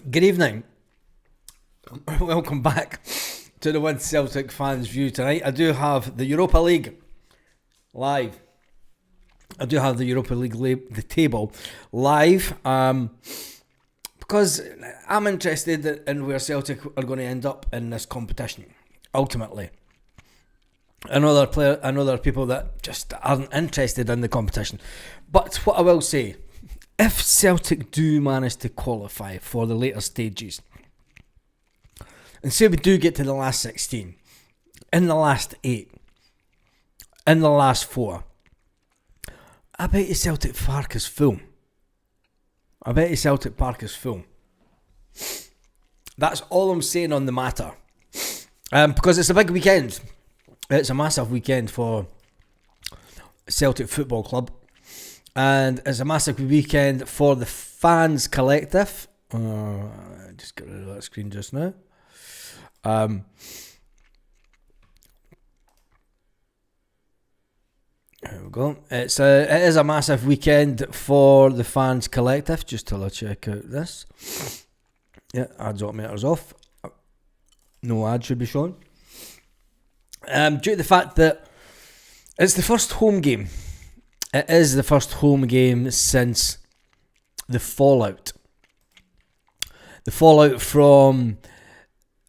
Good evening. Welcome back to the One Celtic Fans View tonight. I do have the Europa League live. I do have the Europa League the table live because I'm interested in where Celtic are going to end up in this competition. Ultimately, I know there are people that just aren't interested in the competition. But what I will say, if Celtic do manage to qualify for the later stages, and say we do get to the last 16, in the last 8, in the last 4, I bet you Celtic Park is full. That's all I'm saying on the matter. Because it's a big weekend. It's a massive weekend for Celtic Football Club. And it's a massive weekend for the fans collective. Just get rid of that screen just now. There we go. It is a massive weekend for the fans collective. Just till I check out this. Yeah, ads automators off. No ad should be shown. Due to the fact that it's the first home game. It is the first home game since the fallout. The fallout from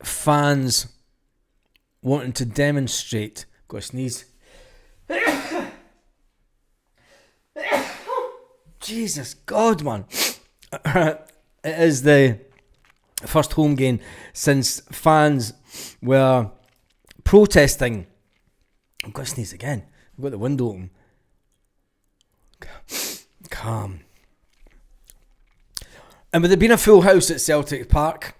fans wanting to demonstrate. Got to sneeze. Jesus God, man. It is the first home game since fans were protesting. I've got to sneeze again. I've got the window open. Calm. And with it being a full house at Celtic Park,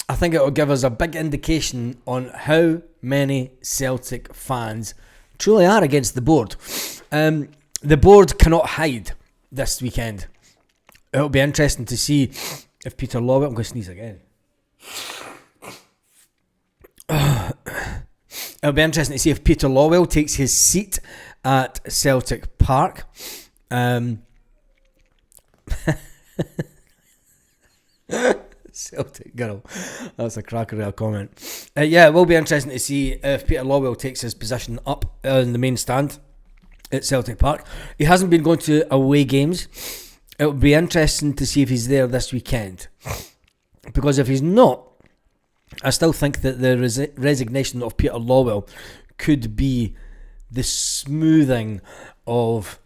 I think it will give us a big indication on how many Celtic fans truly are against the board. The board cannot hide this weekend. It'll be interesting to see if Peter Lawwell... I'm going to sneeze again. It'll be interesting to see if Peter Lawwell takes his seat at Celtic Park. Celtic girl. That's a cracker of a comment. Yeah, it will be interesting to see if Peter Lawwell takes his position up in the main stand at Celtic Park. He hasn't been going to away games. It will be interesting to see if he's there this weekend. Because if he's not, I still think that the resignation of Peter Lawwell could be the smoothing of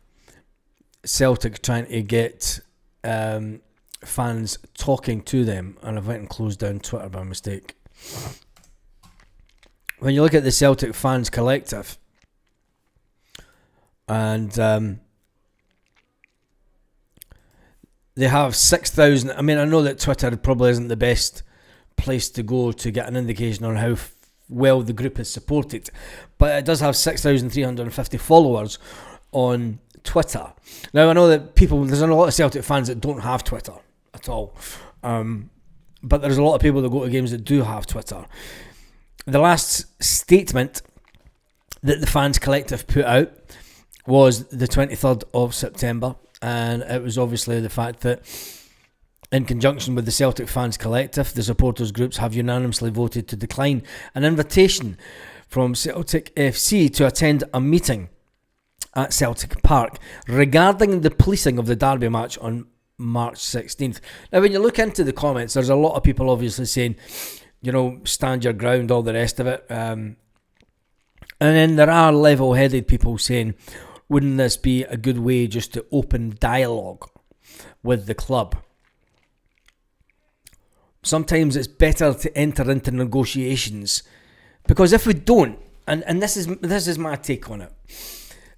Celtic trying to get fans talking to them. And I went and closed down Twitter by mistake. When you look at the Celtic fans collective, and they have 6,000. I mean, I know that Twitter probably isn't the best place to go to get an indication on how well the group is supported, but it does have 6,350 followers on Twitter. Now, I know that there's a lot of Celtic fans that don't have Twitter at all, but there's a lot of people that go to games that do have Twitter. The last statement that the fans collective put out was the 23rd of September, and it was obviously the fact that in conjunction with the Celtic fans collective, the supporters groups have unanimously voted to decline an invitation from Celtic FC to attend a meeting at Celtic Park regarding the policing of the derby match on March 16th. Now, when you look into the comments, there's a lot of people obviously saying, stand your ground, all the rest of it. And then there are level-headed people saying, wouldn't this be a good way just to open dialogue with the club? Sometimes it's better to enter into negotiations, because if we don't, and this is my take on it,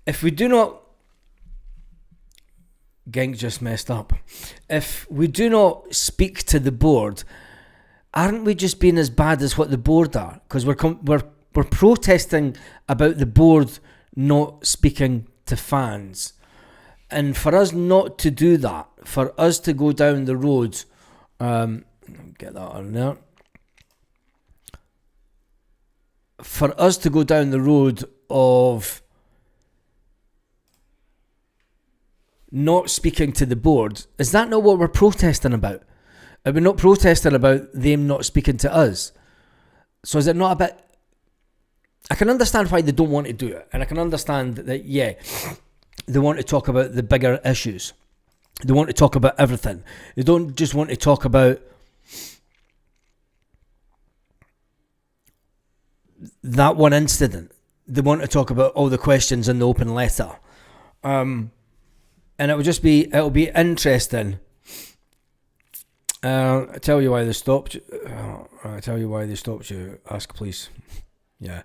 if we do not, Genk just messed up. If we do not speak to the board, aren't we just being as bad as what the board are? Because we're protesting about the board not speaking to fans, and for us not to do that, for us to go down the road, get that on there. For us to go down the road of not speaking to the board, is that not what we're protesting about? Are we not protesting about them not speaking to us? So is it not a bit... I can understand why they don't want to do it. And I can understand that, yeah, they want to talk about the bigger issues. They want to talk about everything. They don't just want to talk about that one incident. They want to talk about all the questions in the open letter. And it'll be interesting. I'll tell you why they stopped you. I'll tell you why they stopped you. Ask, please. Yeah.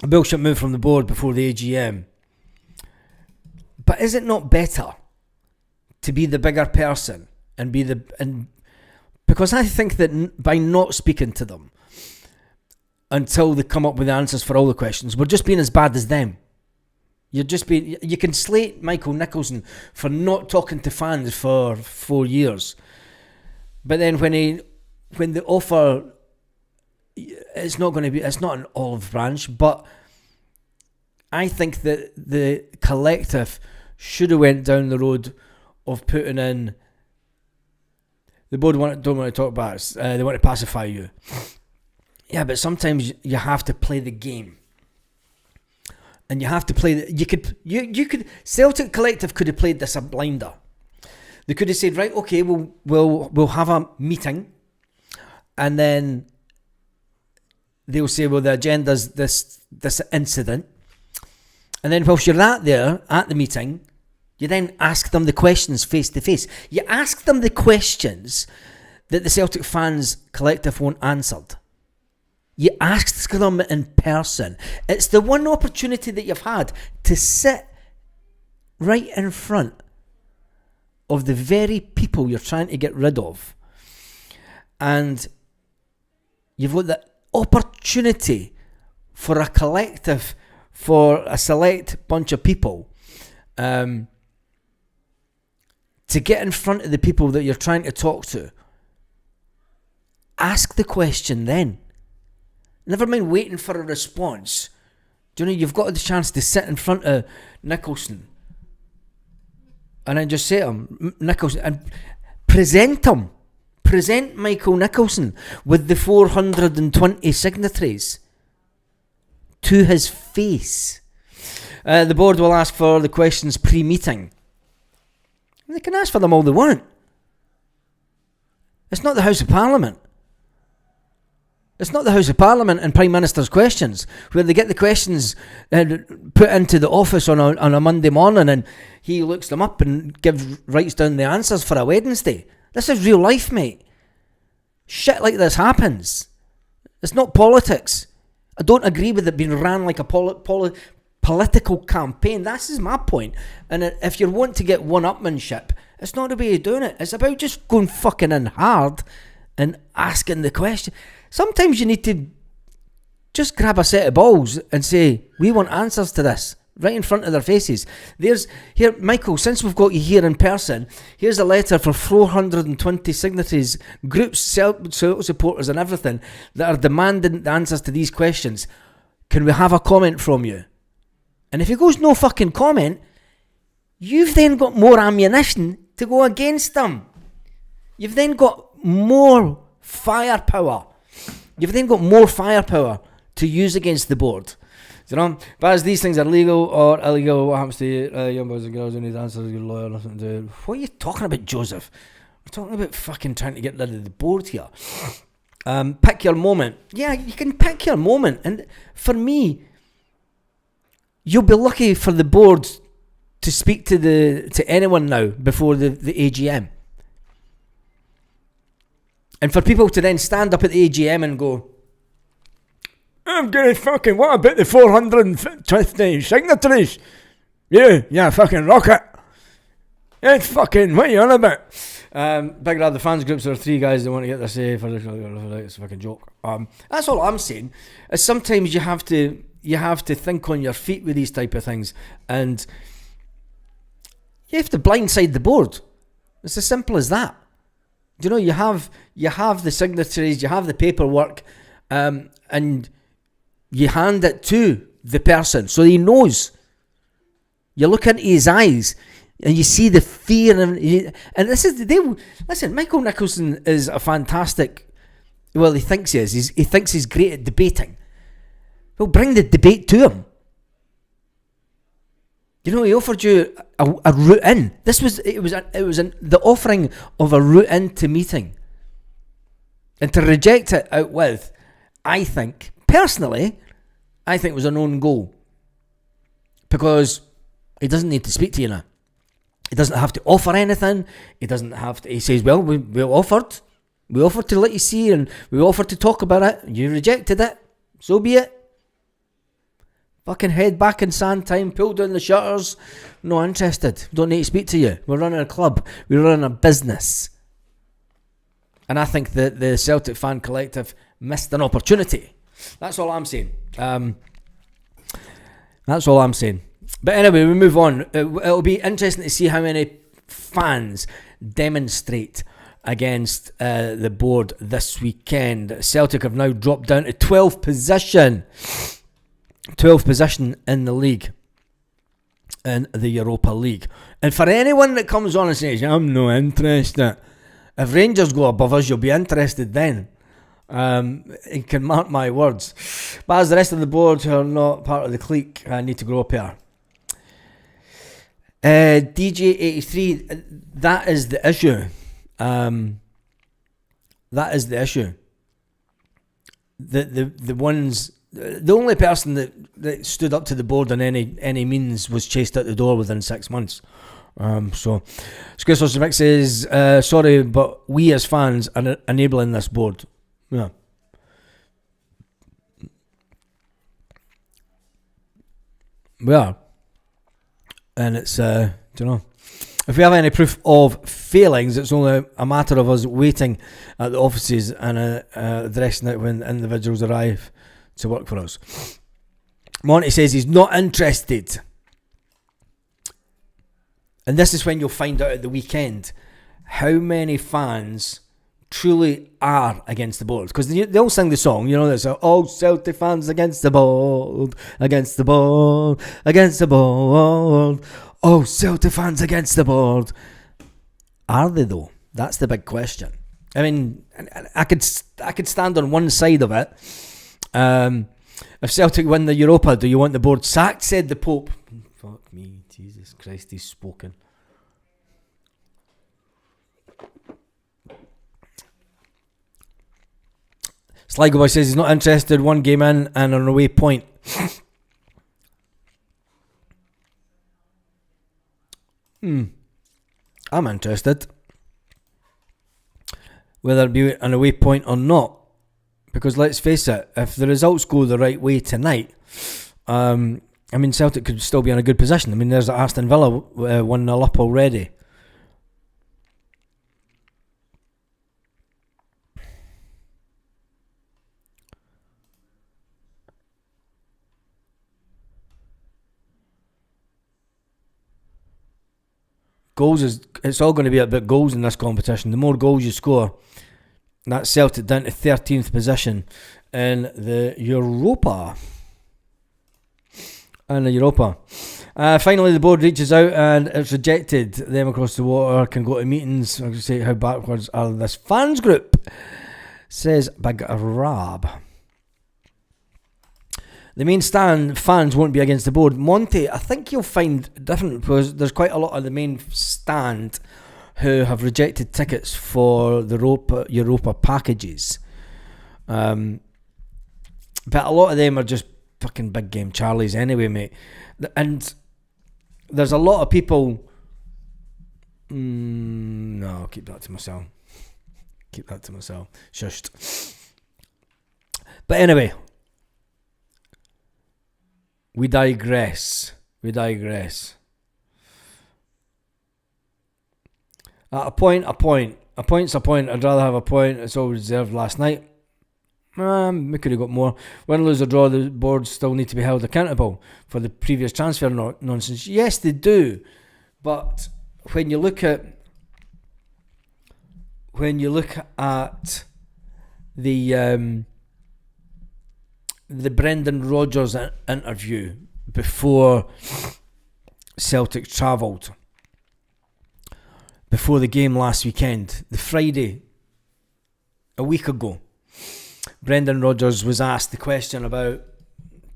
A bullshit move from the board before the AGM. But is it not better to be the bigger person and be because I think that by not speaking to them until they come up with the answers for all the questions, we're just being as bad as them. You can slate Michael Nicholson for not talking to fans for 4 years, but then when the offer, it's not an olive branch. But I think that the collective should have went down the road of putting in. The board don't want to talk about it. They want to pacify you. Yeah, but sometimes you have to play the game. And you have to play... You could... Celtic Collective could have played this a blinder. They could have said, right, okay, we'll have a meeting. And then they'll say, well, the agenda's this incident. And then whilst you're there at the meeting, you then ask them the questions face to face. You ask them the questions that the Celtic Fans Collective won't answered. You ask them in person. It's the one opportunity that you've had to sit right in front of the very people you're trying to get rid of. And you've got the opportunity for a collective, for a select bunch of people, to get in front of the people that you're trying to talk to. Ask the question then. Never mind waiting for a response. Do you know, you've got the chance to sit in front of Nicholson and then just say to him, Nicholson, and present him. Present Michael Nicholson with the 420 signatories to his face. The board will ask for the questions pre-meeting. They can ask for them all they want. It's not the House of Parliament. It's not the House of Parliament and Prime Minister's questions, where they get the questions put into the office on a Monday morning and he looks them up and writes down the answers for a Wednesday. This is real life, mate. Shit like this happens. It's not politics. I don't agree with it being ran like a political campaign. This is my point. And if you want to get one-upmanship, it's not the way of doing it. It's about just going fucking in hard and asking the question. Sometimes you need to just grab a set of balls and say, we want answers to this, right in front of their faces. Here, Michael, since we've got you here in person, here's a letter for 420 signatories, groups, supporters and everything that are demanding the answers to these questions. Can we have a comment from you? And if he goes no fucking comment, you've then got more ammunition to go against them. You've then got more firepower. You've then got more firepower to use against the board. You know, but as these things are legal or illegal, what happens to young boys and girls who need answers, your lawyer, nothing to do. What are you talking about, Joseph? We're talking about fucking trying to get rid of the board here. Pick your moment. Yeah, you can pick your moment. And for me, you'll be lucky for the board to speak to anyone now before the AGM. And for people to then stand up at the AGM and go, I'm gonna fucking, what about the 420 signatories? Yeah, fucking rock it. It's fucking, what are you on about? Big Rad, the fans groups are 3 guys that want to get their say for it's a fucking joke. That's all I'm saying. Is sometimes you have to think on your feet with these type of things, and you have to blindside the board. It's as simple as that. Do you know, you have the signatories, you have the paperwork, and you hand it to the person so he knows. You look into his eyes And you see the fear, and this is listen. Michael Nicholson is a fantastic. Well, he thinks he is. He thinks he's great at debating. Well, bring the debate to him. You know, he offered you a route in. It was the offering of a route into meeting, and to reject it out with, I think personally, it was an own goal, because he doesn't need to speak to you now. He doesn't have to offer anything. He doesn't have to. He says, "Well, we offered to let you see, and we offered to talk about it. You rejected it. So be it. Fucking head back in sand time, pull down the shutters. Not interested. Don't need to speak to you. We're running a club. We're running a business." And I think that the Celtic fan collective missed an opportunity. That's all I'm saying. That's all I'm saying. But anyway, we move on. It'll be interesting to see how many fans demonstrate against the board this weekend. Celtic have now dropped down to 12th position. 12th position in the league, in the Europa League. And for anyone that comes on and says, "I'm not interested," if Rangers go above us, you'll be interested then. You can mark my words. But as the rest of the board who are not part of the clique, I need to grow up here. DJ83, that is the issue. That is the issue. The ones... The only person that stood up to the board in any means was chased out the door within 6 months. So Square Mix says, sorry, but we as fans are enabling this board. Yeah. We are. And it's, you know, if we have any proof of failings, it's only a matter of us waiting at the offices and addressing it when individuals arrive to work for us. Monty says he's not interested. And this is when you'll find out at the weekend how many fans truly are against the board. Because they all sing the song, you know, there's all Celtic fans against the board, against the board, against the board. Oh, Celtic fans against the board. Are they though? That's the big question. I mean, I could stand on one side of it. If Celtic win the Europa, do you want the board sacked? Said the Pope. Fuck me, Jesus Christ, he's spoken. Sligo Boy says he's not interested. One game in and an away point. I'm interested. Whether it be an away point or not. Because let's face it, if the results go the right way tonight, I mean, Celtic could still be in a good position. I mean, there's Aston Villa 1-0 up already. It's all going to be about goals in this competition. The more goals you score, that's Celtic down to 13th position in the Europa. Finally, the board reaches out and it's rejected. Them across the water can go to meetings. I can say how backwards are this fans group, says Big Rab. The main stand fans won't be against the board. Monty, I think you'll find different because there's quite a lot of the main stand who have rejected tickets for the Europa packages. But a lot of them are just fucking big game Charlies anyway, mate. And there's a lot of people... no, I'll keep that to myself. Shushed. But anyway... We digress. At a point. A point's a point. I'd rather have a point. It's all reserved last night. We could have got more. Win, lose or draw, the boards still need to be held accountable for the previous transfer nonsense. Yes, they do. But when you look at the Brendan Rodgers interview before Celtic travelled before the game last weekend, the Friday, a week ago, Brendan Rodgers was asked the question about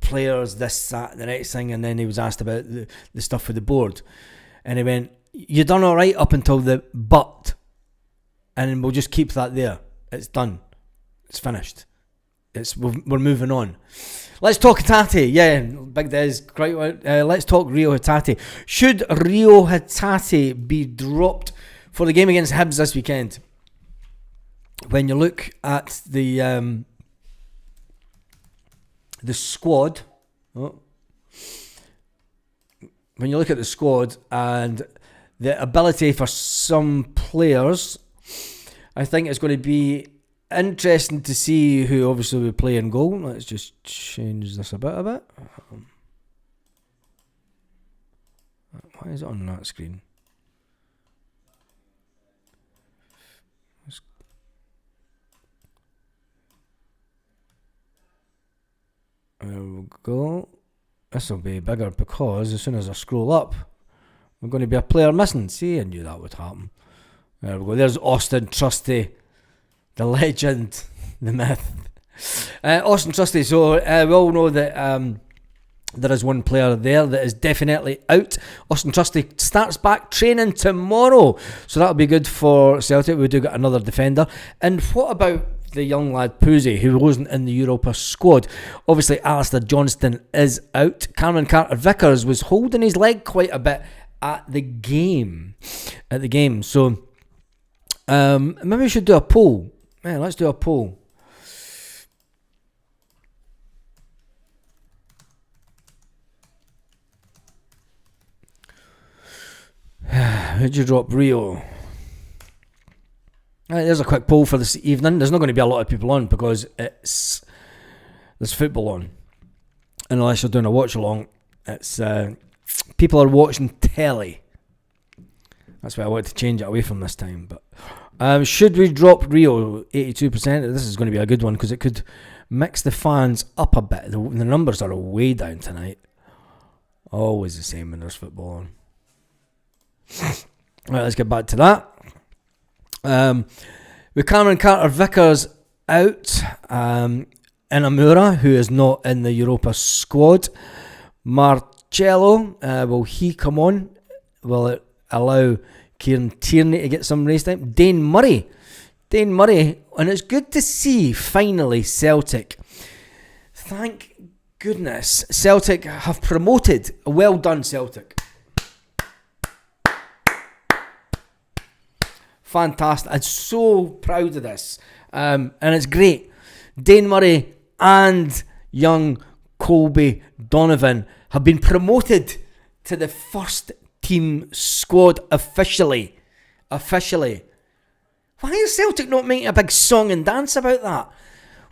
players, this, that, the next thing, and then he was asked about the stuff with the board. And he went, you done all right up until the but, and we'll just keep that there. It's done. It's finished. We're moving on. Let's talk Hatate. Yeah, Big Des. Let's talk Rio Hatate. Should Rio Hatate be dropped for the game against Hibs this weekend? When you look at the squad, when you look at the squad and the ability for some players, I think it's going to be interesting to see who obviously will play in goal. Let's just change this a bit. Why is it on that screen? There we go. This will be bigger because as soon as I scroll up, we're going to be a player missing. See, I knew that would happen. There we go. There's Austin Trusty, the legend, the myth. Austin Trusty. So we all know that there is one player there that is definitely out. Austin Trusty starts back training tomorrow, so that'll be good for Celtic. We do get another defender. And what about the young lad Puzzi, who wasn't in the Europa squad? Obviously, Alistair Johnston is out. Cameron Carter-Vickers was holding his leg quite a bit at the game. So maybe we should do a poll. Yeah, let's do a poll. Who'd you drop, Rio? There's a quick poll for this evening. There's not going to be a lot of people on because there's football on. And unless you're doing a watch along, it's people are watching telly. That's why I want to change it away from this time. But should we drop Rio? 82%. This is going to be a good one because it could mix the fans up a bit. The numbers are way down tonight. Always the same when there's football on. Right, let's get back to that. With Cameron Carter-Vickers out, Inamura, who is not in the Europa squad. Marcello, will he come on? Will it allow Kieran Tierney to get some race time? Dane Murray, and it's good to see finally Celtic. Thank goodness Celtic have promoted. Well done, Celtic. Fantastic. I'm so proud of this. And it's great. Dane Murray and young Colby Donovan have been promoted to the first team squad officially. Why is Celtic not making a big song and dance about that?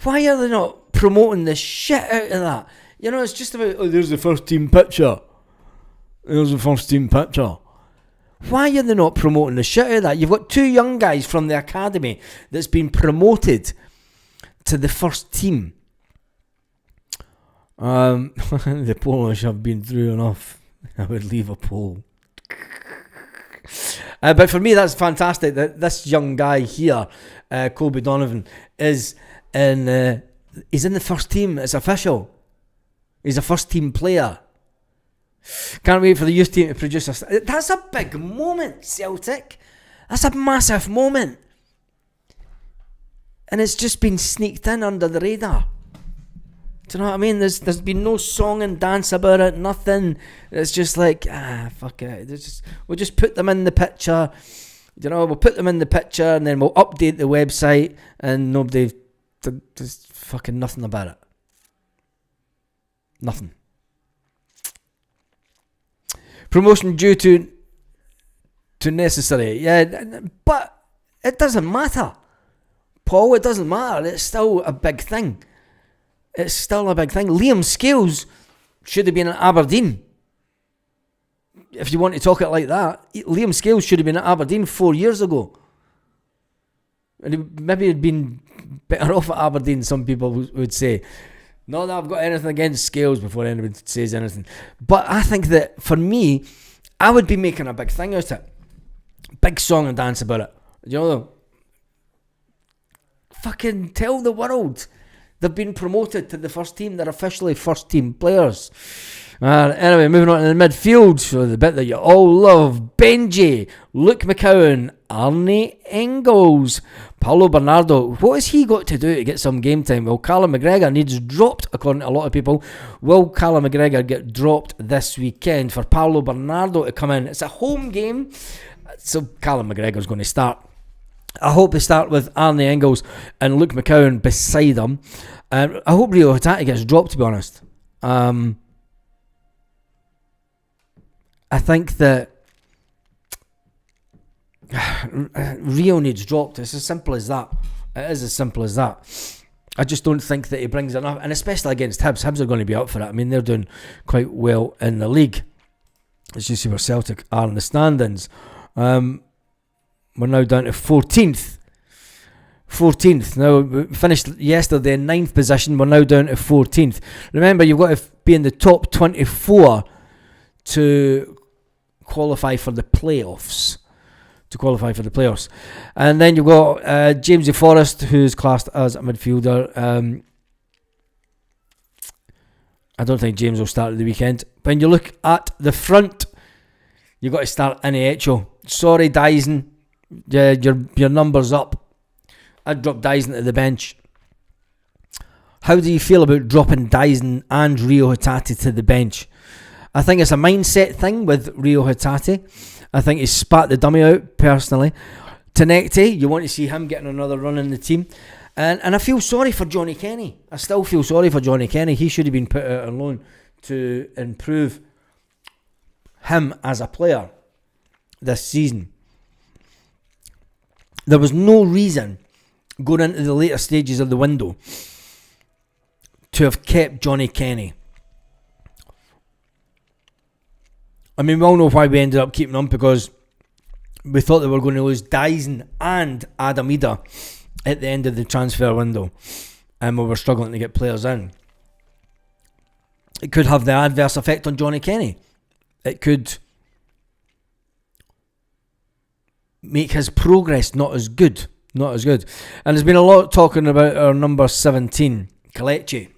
Why are they not promoting the shit out of that? You know, it's just about, there's the first team picture. Why are they not promoting the shit out of that? You've got two young guys from the academy that's been promoted to the first team. The Polish have been through enough. I would leave a poll. But for me, that's fantastic that this young guy here, Colby Donovan, is he's in the first team. It's official. He's a first team player. Can't wait for the youth team to produce us. That's a big moment, Celtic. That's a massive moment. And it's just been sneaked in under the radar. Do you know what I mean? There's been no song and dance about it, nothing. It's just like, fuck it. We'll just put them in the picture. You know, we'll put them in the picture and then we'll update the website and nobody, just fucking nothing about it. Nothing. Promotion due to necessary. Yeah, but it doesn't matter. Paul, it doesn't matter. It's still a big thing. Liam Scales should have been at Aberdeen. If you want to talk it like that, Liam Scales should have been at Aberdeen 4 years ago. And maybe he'd been better off at Aberdeen, some people would say. Not that I've got anything against Scales before anyone says anything. But I think that, for me, I would be making a big thing out of it. Big song and dance about it. You know, fucking tell the world they've been promoted to the first team. They're officially first team players. Anyway, moving on to the midfield. So the bit that you all love. Benji, Luke McCowan, Arnie Engels, Paulo Bernardo. What has he got to do to get some game time? Well, Callum McGregor needs dropped, according to a lot of people. Will Callum McGregor get dropped this weekend for Paulo Bernardo to come in? It's a home game, so Callum McGregor's going to start. I hope they start with Arnie Engels and Luke McCowan beside him. I hope Rio Hatate gets dropped, to be honest. I think that Rio needs dropped. It's as simple as that. It is as simple as that. I just don't think that he brings enough, and especially against Hibs. Hibs are going to be up for it. I mean, they're doing quite well in the league. Let's just see where Celtic are in the standings. We're now down to 14th. 14th. Now, we finished yesterday in 9th position. We're now down to 14th. Remember, you've got to be in the top 24 to qualify for the playoffs. And then you've got Jamesy Forrest, who's classed as a midfielder. I don't think James will start at the weekend. When you look at the front, you've got to start Iniecho. Sorry, Dyson. Yeah, your number's up. I'd drop Dyson to the bench. How do you feel about dropping Dyson and Rio Hatate to the bench? I think it's a mindset thing with Rio Hatate. I think he spat the dummy out, personally. Tenecte, you want to see him getting another run in the team. And I feel sorry for Johnny Kenny. I still feel sorry for Johnny Kenny. He should have been put out on loan to improve him as a player this season. There was no reason going into the later stages of the window to have kept Johnny Kenny. I mean, we all know why we ended up keeping him, because we thought they were going to lose Dyson and Adam Ida at the end of the transfer window, and we were struggling to get players in. It could have the adverse effect on Johnny Kenny. It could make his progress not as good. And there's been a lot talking about our number 17, Kelechi.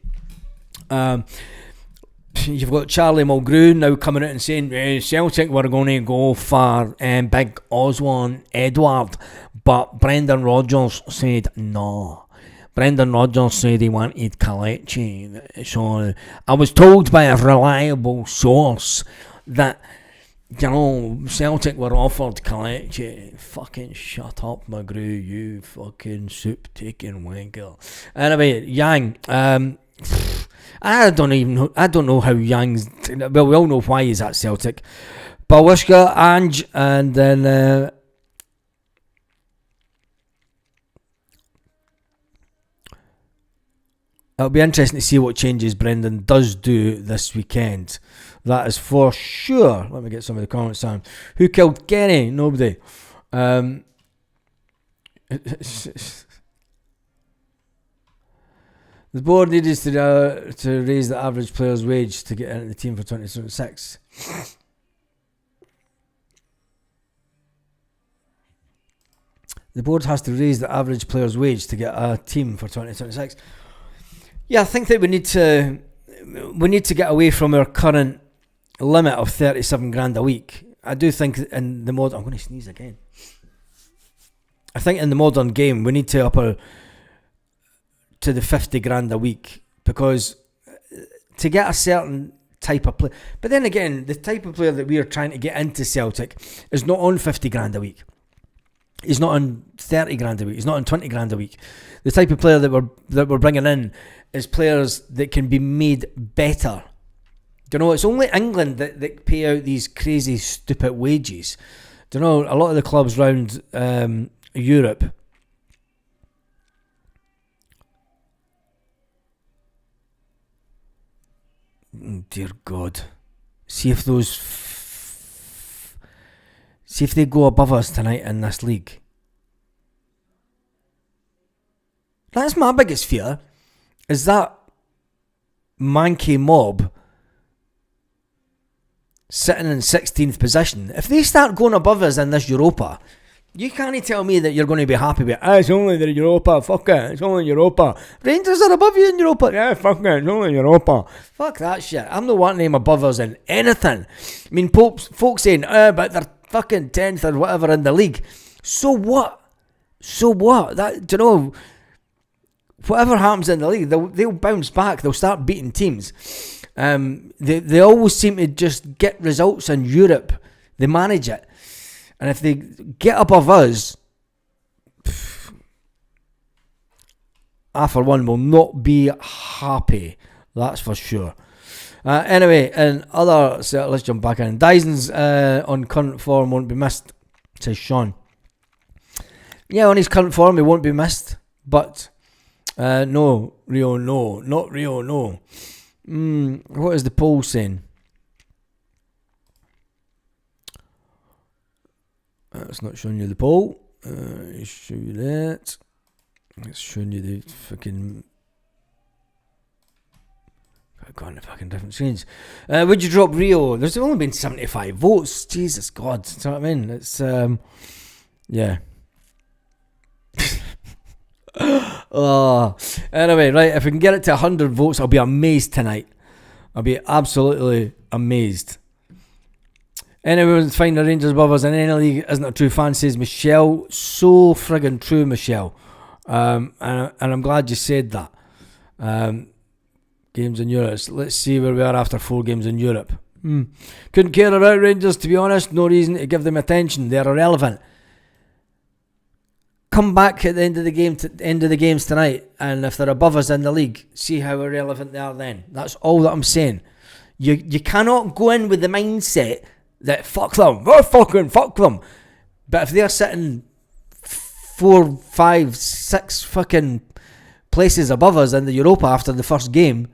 You've got Charlie Mulgrew now coming out and saying Celtic were going to go for big Oswan Edward, but Brendan Rodgers said no. Brendan Rodgers said he wanted Kelechi. So I was told by a reliable source that, you know, Celtic were offered Kelechi. Fucking shut up, McGrew, you fucking soup-taking wanker. Anyway, Yang, I don't know how Yang's. Well, we all know why he's at Celtic. Bawishka, Ange, and then it'll be interesting to see what changes Brendan does do this weekend. That is for sure. Let me get some of the comments down. Who killed Kenny? Nobody. The board needed to raise the average player's wage to get into the team for 2026. The board has to raise the average player's wage to get a team for 2026. Yeah, I think that we need to get away from our current limit of 37 grand a week. I do think in the modern... I'm going to sneeze again. I think in the modern game we need to up to the 50 grand a week, because to get a certain type of player, but then again, the type of player that we are trying to get into Celtic is not on 50 grand a week. He's not on 30 grand a week. He's not on 20 grand a week. The type of player that we're bringing in is players that can be made better. You know, it's only England that pay out these crazy, stupid wages. You know, a lot of the clubs around Europe, dear God, see if they go above us tonight in this league. That's my biggest fear, is that manky mob sitting in 16th position. If they start going above us in this Europa, you can't tell me that you're going to be happy with it's only the Europa, fuck it, it's only Europa. Rangers are above you in Europa, yeah, fuck it, it's only Europa. Fuck that shit. I'm not wanting them above us in anything. I mean, folks saying, but they're fucking 10th or whatever in the league. So what? So what? That, do you know, whatever happens in the league, they'll bounce back, they'll start beating teams. They always seem to just get results in Europe. They manage it. And if they get above us, I for one will not be happy. That's for sure. Anyway, and let's jump back in. Dyson's on current form won't be missed, says Sean. Yeah, on his current form he won't be missed. But no, Rio, no. Not Rio, no. What is the poll saying? It's not showing you the poll. It's showing you that. It's showing you the fucking... I've gone to fucking different screens. Would you drop Rio? There's only been 75 votes. Jesus God. Do you know what I mean? It's, yeah. Oh. Anyway, right. If we can get it to 100 votes, I'll be amazed tonight. I'll be absolutely amazed. Anyone find the Rangers above us in any league isn't a true fan, says Michelle. So friggin' true, Michelle. And I'm glad you said that. Games in Europe. Let's see where we are after 4 games in Europe. Couldn't care about Rangers, to be honest. No reason to give them attention. They're irrelevant. Come back at the end of the game, end of the games tonight, and if they're above us in the league, see how irrelevant they are then. That's all that I'm saying. You cannot go in with the mindset that fuck them, fuck them. But if they're sitting 4, 5, 6 fucking places above us in the Europa after the first game,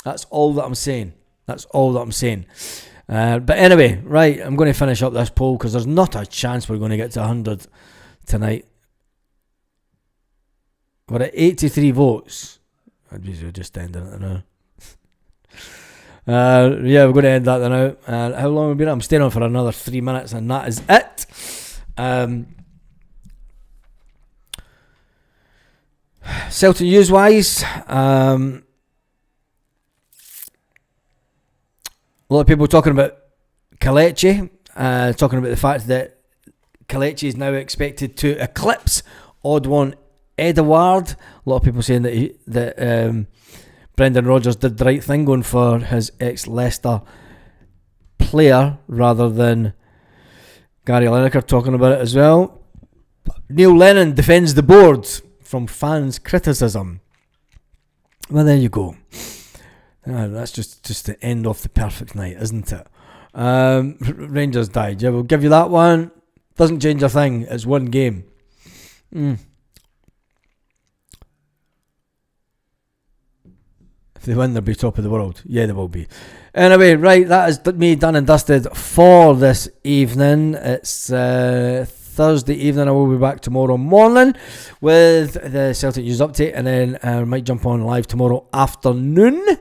that's all that I'm saying. That's all that I'm saying. But anyway, right, I'm going to finish up this poll because there's not a chance we're going to get to 100 tonight. We're at 83 votes. I'd be just ending it now. Yeah, we're going to end that now. How long have we been? I'm staying on for another 3 minutes, and that is it. Celtic news wise, a lot of people talking about Kelechi, talking about the fact that Kelechi is now expected to eclipse Odd One Edouard. A lot of people saying that Brendan Rodgers did the right thing going for his ex-Leicester player rather than Gary Lineker, talking about it as well. Neil Lennon defends the board from fans' criticism. Well, there you go. That's just to end off the perfect night, isn't it? Rangers died. Yeah, we'll give you that one. Doesn't change a thing. It's one game. If they win, they'll be top of the world. Yeah, they will be. Anyway, right, that is me done and dusted for this evening. It's Thursday evening. I will be back tomorrow morning with the Celtic news update, and then I might jump on live tomorrow afternoon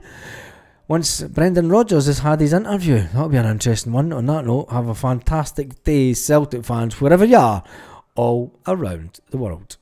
once Brendan Rodgers has had his interview. That'll be an interesting one. On that note, have a fantastic day, Celtic fans, wherever you are, all around the world.